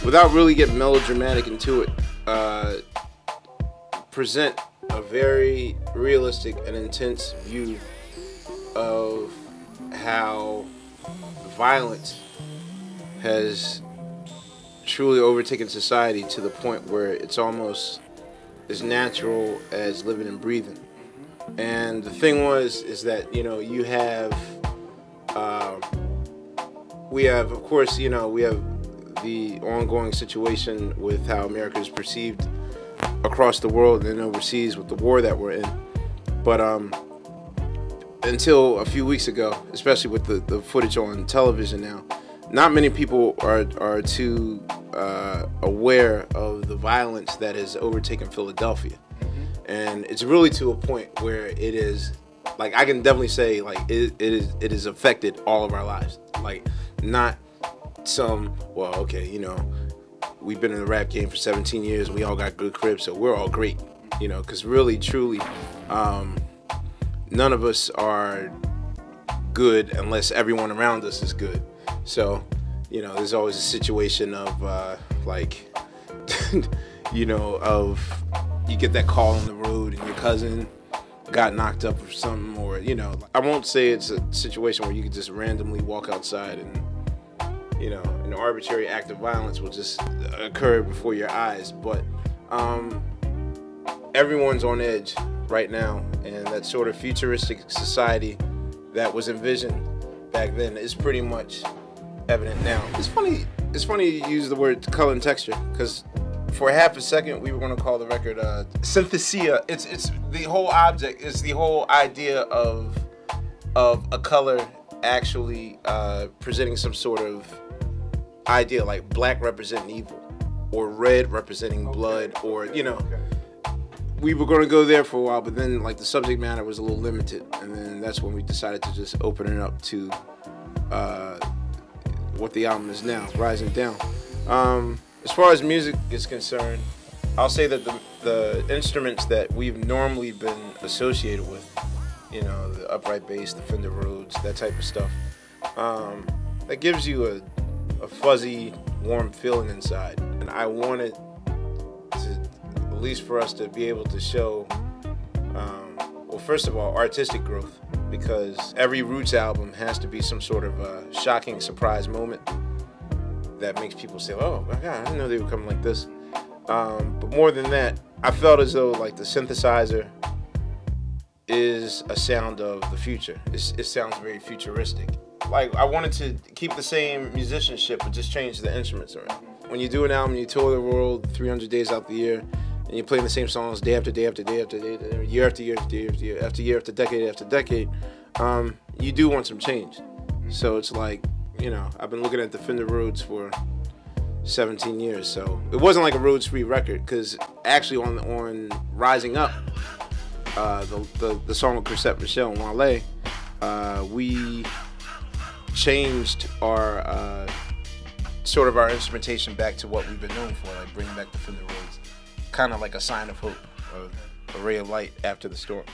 Without really getting melodramatic into it, present a very realistic and intense view of how violence has truly overtaken society to the point where it's almost as natural as living and breathing. And the thing is that, you know, you have, we have, of course, you know, we have the ongoing situation with how America is perceived across the world and overseas with the war that we're in. But until a few weeks ago, especially with the footage on television now, not many people are too aware of the violence that has overtaken Philadelphia. And it's really to a point where it is, like, I can definitely say, like, it has affected all of our lives. Like, not some, well, okay, you know, we've been in the rap game for 17 years, we all got good cribs, so we're all great, you know, because really, truly, none of us are good unless everyone around us is good. So, you know, there's always a situation of, like, you know, of you get that call on the road and your cousin got knocked up or something, or, you know, I won't say it's a situation where you could just randomly walk outside and, you know, an arbitrary act of violence will just occur before your eyes, but everyone's on edge right now, and that sort of futuristic society that was envisioned back then is pretty much evident now. It's funny you use the word color and texture, because for half a second we were going to call the record synthesia. It's the whole object, it's the whole idea of a color actually presenting some sort of idea, like black representing evil, or red representing blood, or, you know, we were going to go there for a while, but then, like, the subject matter was a little limited, and then that's when we decided to just open it up to what the album is now, Rising Down. As far as music is concerned, I'll say that the instruments that we've normally been associated with, you know, the upright bass, the Fender Rhodes, that type of stuff, that gives you a fuzzy, warm feeling inside. And I wanted to, at least for us to be able to show, well, first of all, artistic growth, because every Roots album has to be some sort of a shocking surprise moment that makes people say, oh my God, I didn't know they were coming like this. But more than that, I felt as though, like, the synthesizer is a sound of the future. It sounds very futuristic. Like, I wanted to keep the same musicianship, but just change the instruments around. When you do an album, you tour the world 300 days out the year, and you're playing the same songs day after day after day after day, year after year after year after year after year after decade after decade, you do want some change. So it's like, you know, I've been looking at the Fender Rhodes for 17 years, so it wasn't like a Rhodes-free record, because actually on Rising Up, the song with Chrisette Michele and Wale, we changed our sort of our instrumentation back to what we've been known for, like bringing back the Fender Rhodes, kind of like a sign of hope, or a ray of light after the storm.